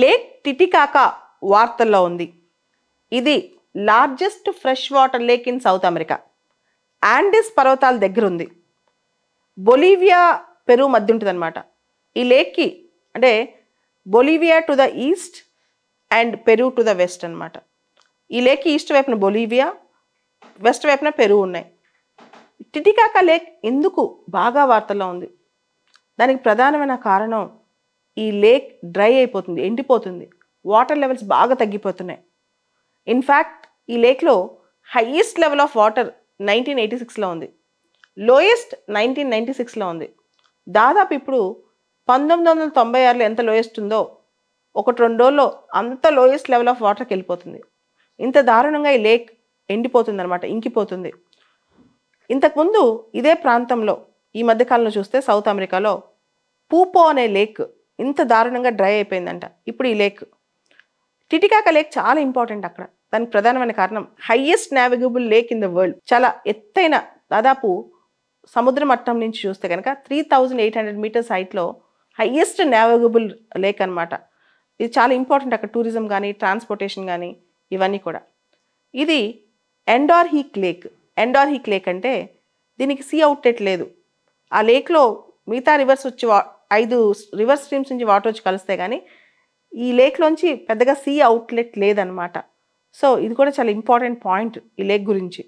Lake టిటికాకా వార్తల్లో ఉంది. ఇది largest fresh water lake in south America. Andes పర్వతాల దగ్గర ఉంది. బొలీవియా పెరు మధ్య ఉంటుంది అనమాట. ఈ లేక్కి అంటే Bolivia to the east and Peru to the west అనమాట. ఈ లేక్కి ఈస్ట్ వైపున బొలీవియా, వెస్ట్ వైపున పెరు ఉన్నాయి. టిటికాకా లేక్ ఎందుకు బాగా వార్తల్లో ఉంది? దానికి ప్రధానమైన కారణం ఈ లేక్ డ్రై అయిపోతుంది, ఎండిపోతుంది, వాటర్ లెవెల్స్ బాగా తగ్గిపోతున్నాయి. ఇన్ఫ్యాక్ట్ ఈ లేక్లో హైయెస్ట్ లెవెల్ ఆఫ్ వాటర్ 1986లో ఉంది, లోయెస్ట్ 1996లో ఉంది. దాదాపు ఇప్పుడు 1996లో ఎంత లోయెస్ట్ ఉందో 1-2 రోజుల్లో అంత లోయెస్ట్ లెవెల్ ఆఫ్ వాటర్కి వెళ్ళిపోతుంది. ఇంత దారుణంగా ఈ లేక్ ఎండిపోతుంది అనమాట, ఇంకిపోతుంది. ఇంతకుముందు ఇదే ప్రాంతంలో ఈ మధ్యకాలంలో చూస్తే సౌత్ అమెరికాలో పూపో అనే లేక్ ఇంత దారుణంగా డ్రై అయిపోయిందంట. ఇప్పుడు ఈ లేక్ టిటికాకా లేక్ చాలా ఇంపార్టెంట్ అక్కడ. దానికి ప్రధానమైన కారణం highest navigable lake in the world. చాలా ఎత్తైన, దాదాపు సముద్ర మట్టం నుంచి చూస్తే కనుక 3800 మీటర్స్ హైట్లో హైయెస్ట్ నావిగబుల్ లేక్ అనమాట. ఇది చాలా ఇంపార్టెంట్ అక్కడ, టూరిజం కానీ ట్రాన్స్పోర్టేషన్ కానీ ఇవన్నీ కూడా. ఇది ఎండార్హీక్ లేక్. ఎండార్హీక్ లేక్ అంటే దీనికి సీ అవుట్లెట్ లేదు. ఆ లేక్లో మిగతా రివర్స్ వచ్చి 5 రివర్ స్ట్రీమ్స్ నుంచి వాటర్ వచ్చి కలిస్తే కానీ ఈ లేక్లోంచి పెద్దగా సీ అవుట్లెట్ లేదనమాట. సో ఇది కూడా చాలా ఇంపార్టెంట్ పాయింట్ ఈ లేక్ గురించి.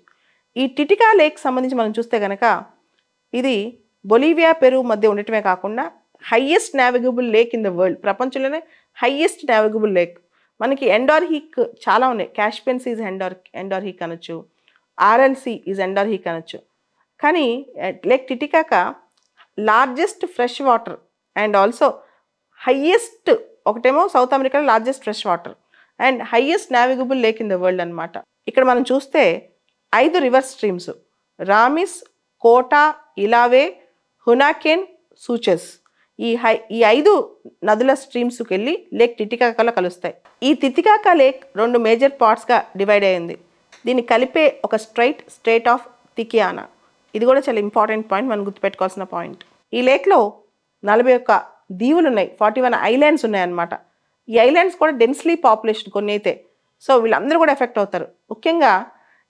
ఈ టిటికా లేక్ సంబంధించి మనం చూస్తే కనుక ఇది బొలీవియా పెరు మధ్య ఉండటమే కాకుండా highest navigable lake in the world. ప్రపంచంలోనే హైయెస్ట్ నావిగబుల్ లేక్. మనకి ఎండార్హీక్ చాలా ఉన్నాయి. క్యాస్పియన్ సీ ఈజ్ ఎండార్హీక్ అనొచ్చు, ఆర్ఎల్సి ఈజ్ ఎండార్హీక్ అనొచ్చు. కానీ lake Titicaca largest fresh water and also highest, ఒకటేమో సౌత్ అమెరికాలో largest fresh water and highest navigable lake in the world అనమాట. ఇక్కడ మనం చూస్తే 5 river streams, Ramis, Coata, Ilave, Huancane, Suches, ఈ 5 నదుల స్ట్రీమ్స్కి వెళ్ళి లేక్ టిటికాకాలో కలుస్తాయి. ఈ టిటికాకా లేక్ 2 మేజర్ పార్ట్స్గా డివైడ్ అయ్యింది. దీన్ని కలిపే ఒక స్ట్రైట్ ఆఫ్ తికియానా. ఇది కూడా చాలా ఇంపార్టెంట్ పాయింట్, మనం గుర్తుపెట్టుకోవాల్సిన పాయింట్. ఈ లేక్లో 41 దీవులు ఉన్నాయి, 41 ఐలాండ్స్ ఉన్నాయన్నమాట. ఈ ఐలాండ్స్ కూడా డెన్స్లీ పాపులేషన్ కొన్ని అయితే. సో వీళ్ళందరూ కూడా ఎఫెక్ట్ అవుతారు. ముఖ్యంగా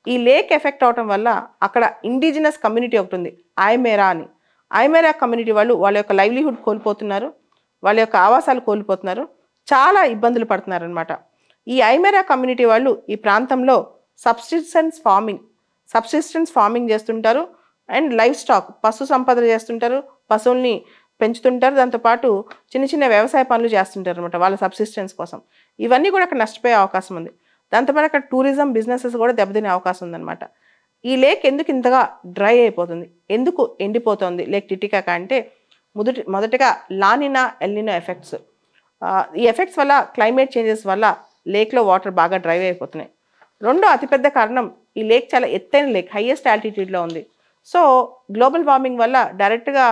ఈ లేక్ ఎఫెక్ట్ అవటం వల్ల అక్కడ ఇండిజినస్ కమ్యూనిటీ ఒకటి ఉంది, ఐమేరా అని. ఐమేరా కమ్యూనిటీ వాళ్ళు వాళ్ళ యొక్క లైవ్లీహుడ్ కోల్పోతున్నారు, వాళ్ళ యొక్క ఆవాసాలు కోల్పోతున్నారు, చాలా ఇబ్బందులు పడుతున్నారు అనమాట. ఈ ఐమేరా కమ్యూనిటీ వాళ్ళు ఈ ప్రాంతంలో సబ్సిస్టెన్స్ ఫార్మింగ్ చేస్తుంటారు అండ్ లైఫ్ స్టాక్, పశు సంపద చేస్తుంటారు, పశువుల్ని పెంచుతుంటారు. దాంతోపాటు చిన్న చిన్న వ్యవసాయ పనులు చేస్తుంటారు అనమాట వాళ్ళ సబ్సిస్టెన్స్ కోసం. ఇవన్నీ కూడా అక్కడ నష్టపోయే అవకాశం ఉంది. దాంతోపాటు అక్కడ టూరిజం బిజినెసెస్ కూడా దెబ్బతినే అవకాశం ఉందన్నమాట. ఈ లేక్ ఎందుకు ఇంతగా డ్రై అయిపోతుంది, ఎందుకు ఎండిపోతుంది లేక్ టిటికాకా అంటే మొదటగా లానినా ఎల్నినో ఎఫెక్ట్స్. ఈ ఎఫెక్ట్స్ వల్ల, క్లైమేట్ చేంజెస్ వల్ల లేక్లో వాటర్ బాగా డ్రై అయిపోతున్నాయి. రెండో అతిపెద్ద కారణం ఈ లేక్ చాలా ఎత్తైన లేక్, హైయెస్ట్ ఆల్టిట్యూడ్లో ఉంది. సో గ్లోబల్ వార్మింగ్ వల్ల డైరెక్ట్గా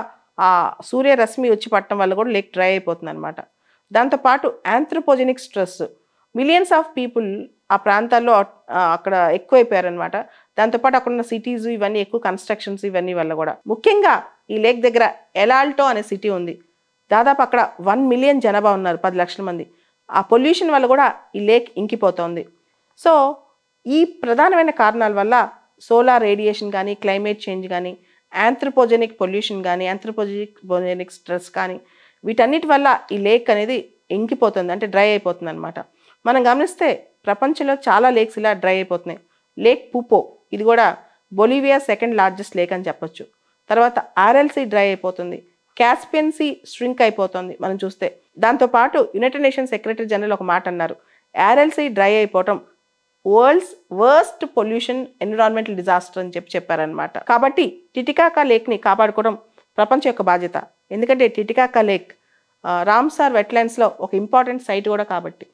ఆ సూర్యరశ్మి వచ్చి పట్టడం వల్ల కూడా లేక్ డ్రై అయిపోతుంది అనమాట. దాంతోపాటు anthropogenic stress, millions of people ఆ ప్రాంతాల్లో అక్కడ ఎక్కువైపోయారనమాట. దాంతోపాటు అక్కడ ఉన్న సిటీస్ ఇవన్నీ ఎక్కువ కన్స్ట్రక్షన్స్ ఇవన్నీ వల్ల కూడా. ముఖ్యంగా ఈ లేక్ దగ్గర ఎలాల్టో అనే సిటీ ఉంది. దాదాపు అక్కడ 1 మిలియన్ జనాభా ఉన్నారు, 10 లక్షల మంది. ఆ పొల్యూషన్ వల్ల కూడా ఈ లేక్ ఇంకిపోతుంది. సో ఈ ప్రధానమైన కారణాల వల్ల సోలార్ రేడియేషన్ కానీ, క్లైమేట్ చేంజ్ కానీ, ఆంథ్రోపోజెనిక్ పొల్యూషన్ కానీ, ఆంథ్రోపోజెనిక్ స్ట్రెస్ కానీ, వీటన్నిటి వల్ల ఈ లేక్ అనేది ఇంకిపోతుంది, అంటే డ్రై అయిపోతుంది అనమాట. మనం గమనిస్తే ప్రపంచంలో చాలా లేక్స్ ఇలా డ్రై అయిపోతున్నాయి. లేక్ పూపో, ఇది కూడా బొలీవియా 2nd లార్జెస్ట్ లేక్ అని చెప్పొచ్చు. తర్వాత ఆర్ఎల్సి డ్రై అయిపోతుంది, క్యాస్పియన్ సీ ష్రింక్ అయిపోతుంది మనం చూస్తే. దాంతోపాటు యునైటెడ్ నేషన్స్ సెక్రటరీ జనరల్ ఒక మాట అన్నారు, ఆర్ఎల్సి డ్రై అయిపోవటం world's worst pollution environmental disaster అని చెప్పారనమాట. కాబట్టి టిటికాకా లేక్ని కాపాడుకోవడం ప్రపంచం యొక్క బాధ్యత. ఎందుకంటే టిటికాకా లేక్ రామ్సార్ వెట్లాండ్స్లో ఒక ఇంపార్టెంట్ సైట్ కూడా కాబట్టి.